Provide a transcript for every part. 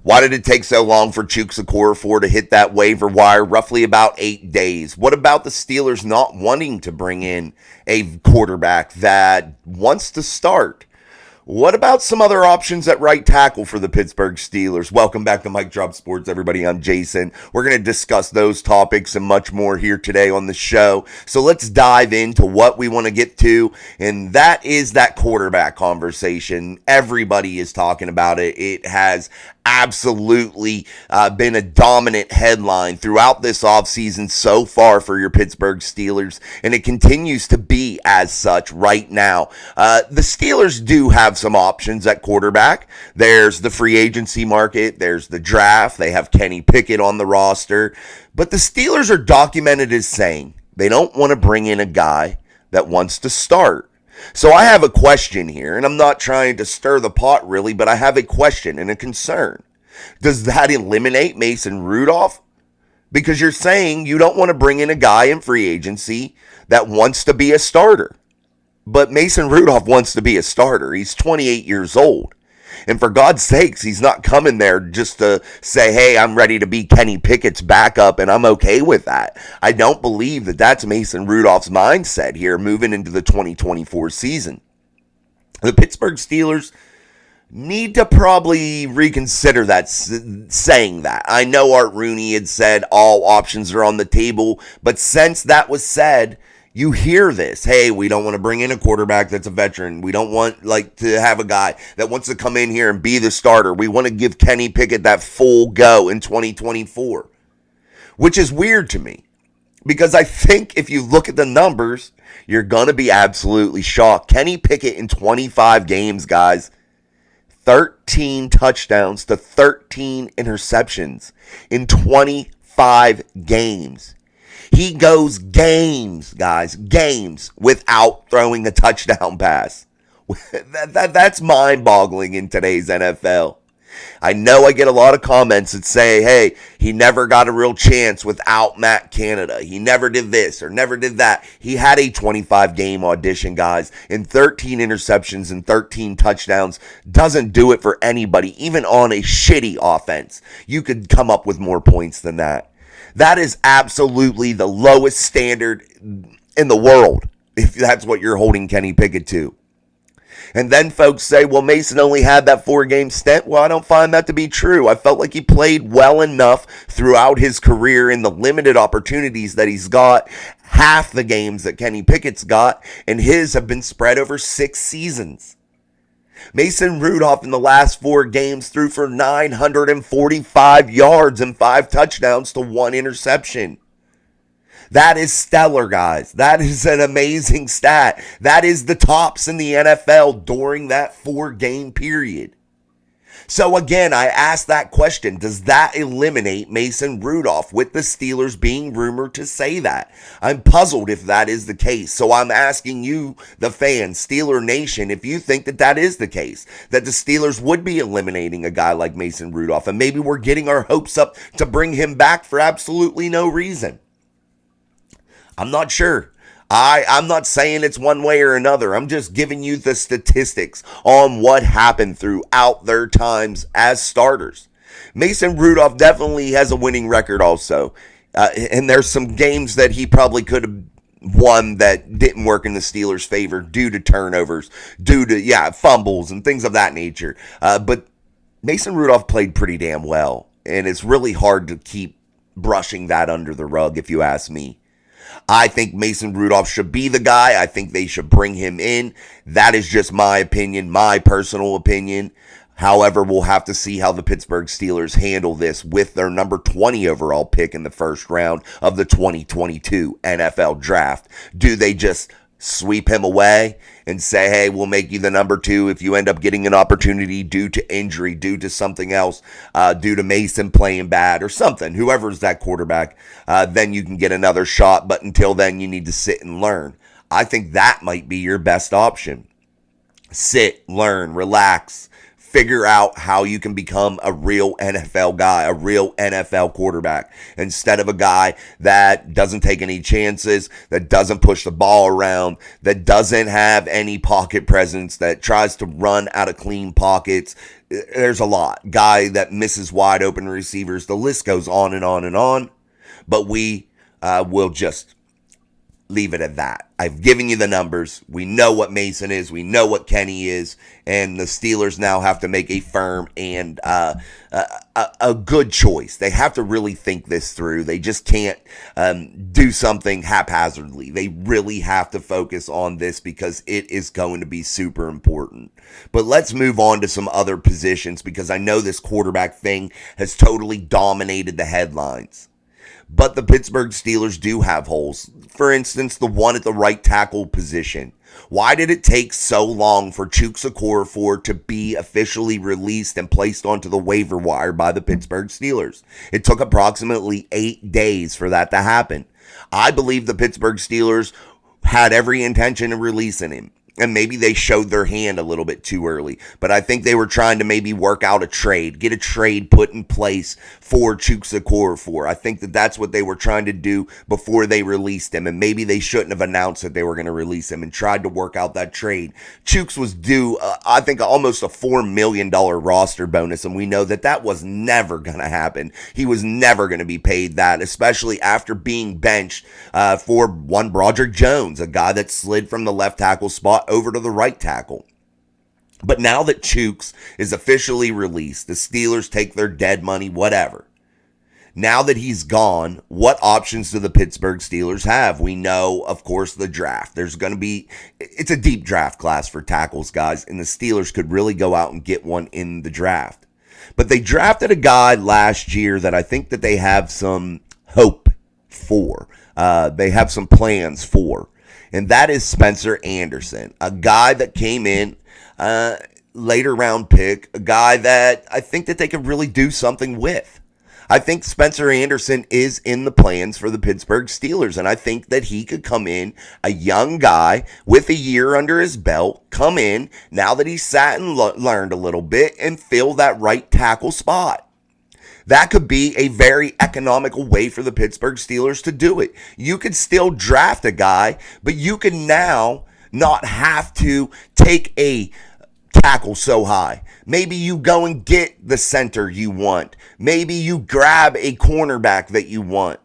Why did it take so long for Chuksa Okorafor to hit that waiver wire? Roughly about 8 days. What about the Steelers not wanting to bring in a quarterback that wants to start? What about some other options at right tackle for the Pittsburgh Steelers? Welcome back to Mike Drop Sports, everybody. I'm Jason. We're going to discuss those topics and much more here today on the show. So let's dive into what we want to get to, and that is that quarterback conversation. Everybody is talking about it. It has absolutely been a dominant headline throughout this offseason so far for your Pittsburgh Steelers, and it continues to be as such right now. The Steelers do have some options at quarterback. There's the free agency market. There's the draft. They have Kenny Pickett on the roster. But the Steelers are documented as saying they don't want to bring in a guy that wants to start. So I have a question here, and I'm not trying to stir the pot really, but I have a question and a concern. Does that eliminate Mason Rudolph? Because you're saying you don't want to bring in a guy in free agency that wants to be a starter. But Mason Rudolph wants to be a starter. He's 28 years old. And for God's sakes, he's not coming there just to say, hey, I'm ready to be Kenny Pickett's backup, and I'm okay with that. I don't believe that that's Mason Rudolph's mindset here moving into the 2024 season. The Pittsburgh Steelers need to probably reconsider that, saying that. I know Art Rooney had said all options are on the table, but since that was said, you hear this. Hey, we don't want to bring in a quarterback that's a veteran. We don't want to have a guy that wants to come in here and be the starter. We want to give Kenny Pickett that full go in 2024, which is weird to me because I think if you look at the numbers, you're going to be absolutely shocked. Kenny Pickett in 25 games, guys, 13 touchdowns to 13 interceptions in 25 games. He goes games, guys, games without throwing a touchdown pass. That's mind-boggling in today's NFL. I know I get a lot of comments that say, hey, he never got a real chance without Matt Canada. He never did this or never did that. He had a 25-game audition, guys, and 13 interceptions and 13 touchdowns doesn't do it for anybody, even on a shitty offense. You could come up with more points than that. That is absolutely the lowest standard in the world, if that's what you're holding Kenny Pickett to. And then folks say, well, Mason only had that 4-game stint. Well, I don't find that to be true. I felt like he played well enough throughout his career in the limited opportunities that he's got. Half the games that Kenny Pickett's got, and his have been spread over 6 seasons. Mason Rudolph in the last 4 games threw for 945 yards and 5 touchdowns to 1 interception. That is stellar, guys. That is an amazing stat. That is the tops in the NFL during that 4-game period. So again, I ask that question, does that eliminate Mason Rudolph with the Steelers being rumored to say that? I'm puzzled if that is the case. So I'm asking you, the fans, Steeler Nation, if you think that that is the case, that the Steelers would be eliminating a guy like Mason Rudolph, and maybe we're getting our hopes up to bring him back for absolutely no reason. I'm not sure. I'm not saying it's one way or another. I'm just giving you the statistics on what happened throughout their times as starters. Mason Rudolph definitely has a winning record also. And there's some games that he probably could have won that didn't work in the Steelers' favor due to turnovers, due to, fumbles and things of that nature. But Mason Rudolph played pretty damn well. And it's really hard to keep brushing that under the rug, if you ask me. I think Mason Rudolph should be the guy. I think they should bring him in. That is just my opinion, my personal opinion. However, we'll have to see how the Pittsburgh Steelers handle this with their number 20 overall pick in the first round of the 2022 NFL Draft. Do they just sweep him away and say, hey, we'll make you the number 2 if you end up getting an opportunity due to injury, due to something else, due to Mason playing bad or something, whoever's that quarterback, then you can get another shot. But until then, you need to sit and learn. I think that might be your best option. Sit, learn, relax, Figure out how you can become a real NFL guy, a real NFL quarterback, instead of a guy that doesn't take any chances, that doesn't push the ball around, that doesn't have any pocket presence, that tries to run out of clean pockets. There's a lot. Guy that misses wide open receivers. The list goes on and on and on. But we will just leave it at that. I've given you the numbers. We know what Mason is. We know what Kenny is. And the Steelers now have to make a firm and a good choice. They have to really think this through. They just can't do something haphazardly. They really have to focus on this because it is going to be super important. But let's move on to some other positions because I know this quarterback thing has totally dominated the headlines. But the Pittsburgh Steelers do have holes. For instance, the one at the right tackle position. Why did it take so long for Chuks Okorafor to be officially released and placed onto the waiver wire by the Pittsburgh Steelers? It took approximately 8 days for that to happen. I believe the Pittsburgh Steelers had every intention of releasing him. And maybe they showed their hand a little bit too early. But I think they were trying to maybe work out a trade, get a trade put in place for Chuks Okorafor. I think that that's what they were trying to do before they released him. And maybe they shouldn't have announced that they were going to release him and tried to work out that trade. Chuks was due, I think, almost a $4 million roster bonus. And we know that that was never going to happen. He was never going to be paid that, especially after being benched for one Broderick Jones, a guy that slid from the left tackle spot over to the right tackle. But now that Chuks is officially released, the Steelers take their dead money, whatever. Now that he's gone, what options do the Pittsburgh Steelers have? We know, of course, the draft. It's a deep draft class for tackles, guys, and the Steelers could really go out and get one in the draft. But they drafted a guy last year that I think that they have some hope for. They have some plans for. And that is Spencer Anderson, a guy that came in, later round pick, a guy that I think that they could really do something with. I think Spencer Anderson is in the plans for the Pittsburgh Steelers, and I think that he could come in, a young guy with a year under his belt, come in now that he's sat and learned a little bit and fill that right tackle spot. That could be a very economical way for the Pittsburgh Steelers to do it. You could still draft a guy, but you can now not have to take a tackle so high. Maybe you go and get the center you want. Maybe you grab a cornerback that you want.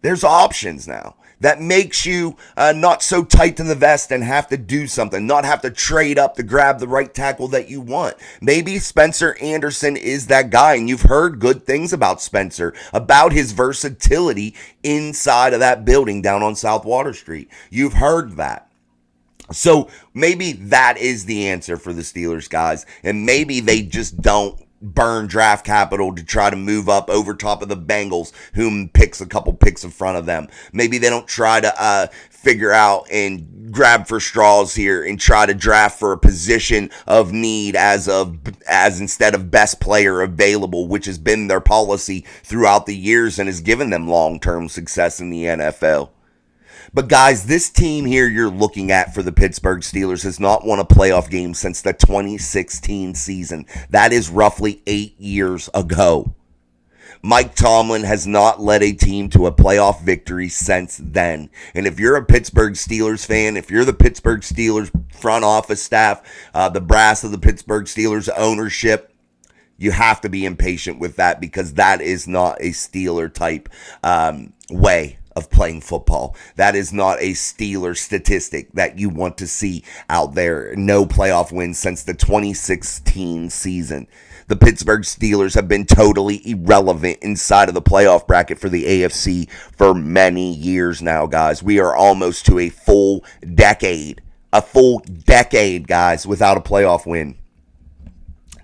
There's options now. That makes you not so tight to the vest and have to do something, not have to trade up to grab the right tackle that you want. Maybe Spencer Anderson is that guy, and you've heard good things about Spencer, about his versatility inside of that building down on South Water Street. You've heard that. So maybe that is the answer for the Steelers, guys, and maybe they just don't burn draft capital to try to move up over top of the Bengals, whom picks a couple picks in front of them. Maybe they don't try to figure out and grab for straws here and try to draft for a position of need as instead of best player available, which has been their policy throughout the years and has given them long-term success in the NFL. But guys, this team here you're looking at for the Pittsburgh Steelers has not won a playoff game since the 2016 season. That is roughly 8 years ago. Mike Tomlin has not led a team to a playoff victory since then. And if you're a Pittsburgh Steelers fan, if you're the Pittsburgh Steelers front office staff, the brass of the Pittsburgh Steelers ownership, you have to be impatient with that because that is not a Steeler type way of playing football. That is not a Steeler statistic that you want to see out there. No playoff wins since the 2016 season. The Pittsburgh Steelers have been totally irrelevant inside of the playoff bracket for the AFC for many years now, guys. We are almost to a full decade, guys, without a playoff win.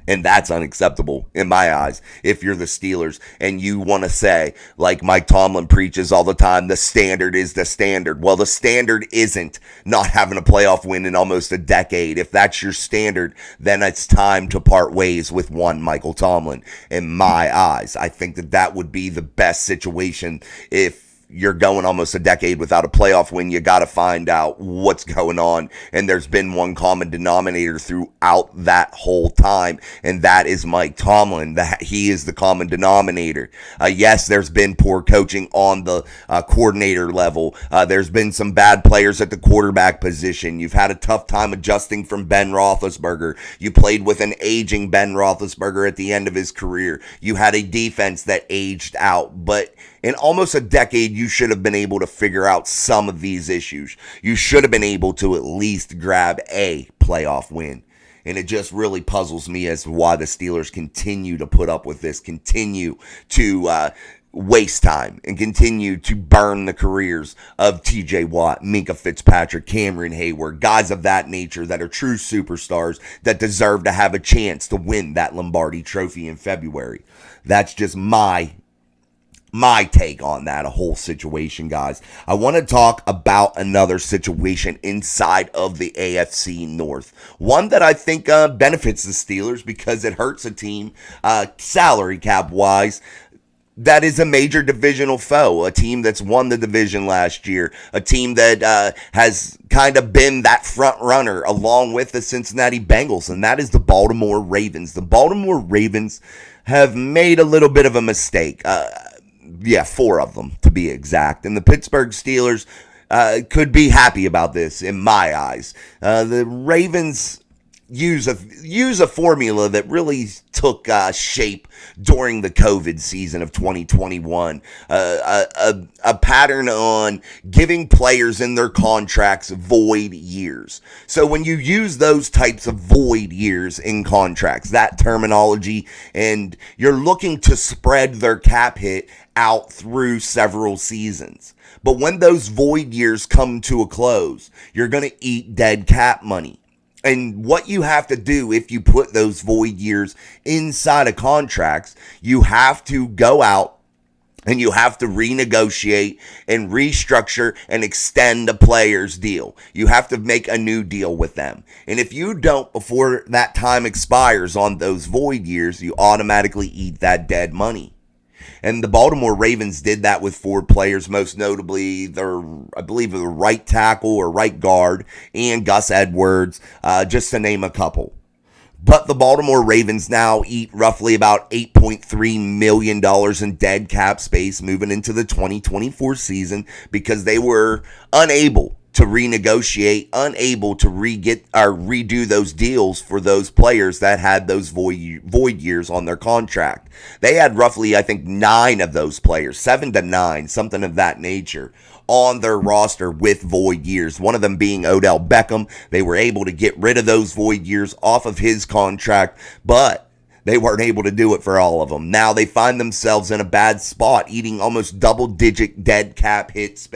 And that's unacceptable in my eyes if you're the Steelers and you want to say, like Mike Tomlin preaches all the time, the standard is the standard. Well, the standard isn't not having a playoff win in almost a decade. If that's your standard, then it's time to part ways with one Michael Tomlin. In my eyes, I think that would be the best situation if you're going almost a decade without a playoff win, you got to find out what's going on. And there's been one common denominator throughout that whole time, and that is Mike Tomlin. That he is the common denominator. Yes, there's been poor coaching on the coordinator level. There's been some bad players at the quarterback position. You've had a tough time adjusting from Ben Roethlisberger. You played with an aging Ben Roethlisberger at the end of his career. You had a defense that aged out, but in almost a decade, you should have been able to figure out some of these issues. You should have been able to at least grab a playoff win. And it just really puzzles me as to why the Steelers continue to put up with this, continue to waste time, and continue to burn the careers of TJ Watt, Minka Fitzpatrick, Cameron Hayward, guys of that nature that are true superstars that deserve to have a chance to win that Lombardi Trophy in February. That's just my take on that whole situation, guys. I want to talk about another situation inside of the AFC North. One that I think benefits the Steelers because it hurts a team salary cap wise. That is a major divisional foe, a team that's won the division last year, a team that has kind of been that front runner along with the Cincinnati Bengals, and that is the Baltimore Ravens. The Baltimore Ravens have made a little bit of a mistake. 4 of them to be exact. And the Pittsburgh Steelers could be happy about this in my eyes. The Ravens use a formula that really took shape during the COVID season of 2021. A pattern on giving players in their contracts void years. So when you use those types of void years in contracts, that terminology, and you're looking to spread their cap hit out through several seasons. But when those void years come to a close, you're going to eat dead cap money. And what you have to do if you put those void years inside of contracts, you have to go out and you have to renegotiate and restructure and extend a player's deal. You have to make a new deal with them. And if you don't, before that time expires on those void years, you automatically eat that dead money. And the Baltimore Ravens did that with 4 players, most notably I believe the right tackle or right guard and Gus Edwards, just to name a couple. But the Baltimore Ravens now eat roughly about $8.3 million in dead cap space moving into the 2024 season because they were unable to renegotiate, unable to redo those deals for those players that had those void years on their contract. They had roughly, I think, 9 of those players, 7 to 9, something of that nature, on their roster with void years. One of them being Odell Beckham. They were able to get rid of those void years off of his contract, but they weren't able to do it for all of them. Now they find themselves in a bad spot, eating almost double-digit dead cap hit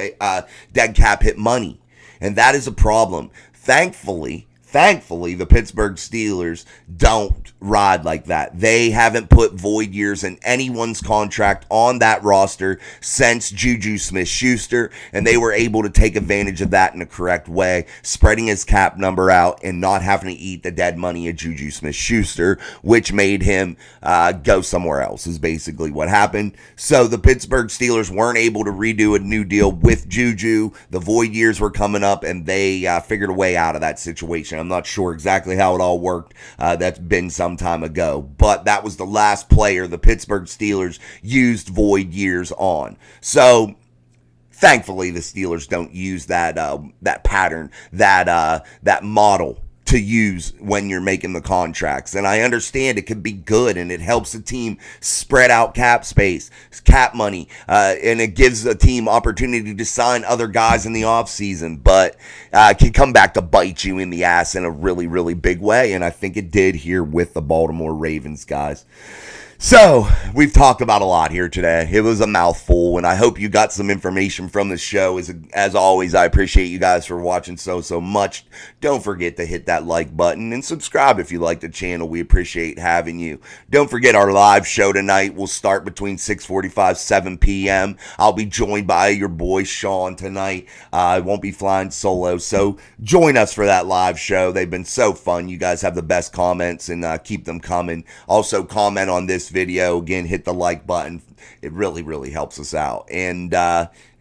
money. And that is a problem. Thankfully, the Pittsburgh Steelers don't ride like that. They haven't put void years in anyone's contract on that roster since Juju Smith-Schuster, and they were able to take advantage of that in a correct way, spreading his cap number out and not having to eat the dead money of Juju Smith-Schuster, which made him go somewhere else, is basically what happened. So the Pittsburgh Steelers weren't able to redo a new deal with Juju. The void years were coming up, and they figured a way out of that situation. I'm not sure exactly how it all worked. That's been some time ago. But that was the last player the Pittsburgh Steelers used void years on. So thankfully, the Steelers don't use that pattern, that model to use when you're making the contracts. And I understand it could be good and it helps the team spread out cap space, cap money, and it gives the team opportunity to sign other guys in the offseason, but it can come back to bite you in the ass in a really, really big way. And I think it did here with the Baltimore Ravens, guys. So, we've talked about a lot here today. It was a mouthful, and I hope you got some information from the show. As always, I appreciate you guys for watching so much. Don't forget to hit that like button and subscribe if you like the channel. We appreciate having you. Don't forget our live show tonight. We'll start between 6:45, 7 p.m. I'll be joined by your boy Sean tonight. I won't be flying solo, so join us for that live show. They've been so fun. You guys have the best comments, and keep them coming. Also, comment on this video. Again, hit the like button. It really, really helps us out. And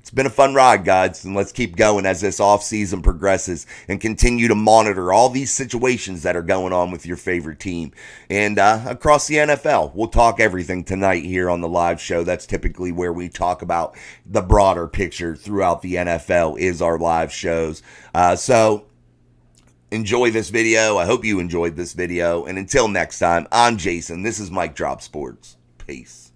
It's been a fun ride, guys, and let's keep going as this offseason progresses and continue to monitor all these situations that are going on with your favorite team and across the NFL. We'll talk everything tonight here on the live show. That's typically where we talk about the broader picture throughout the NFL is our live shows. So enjoy this video. I hope you enjoyed this video. And until next time, I'm Jason. This is Mike Drop Sports. Peace.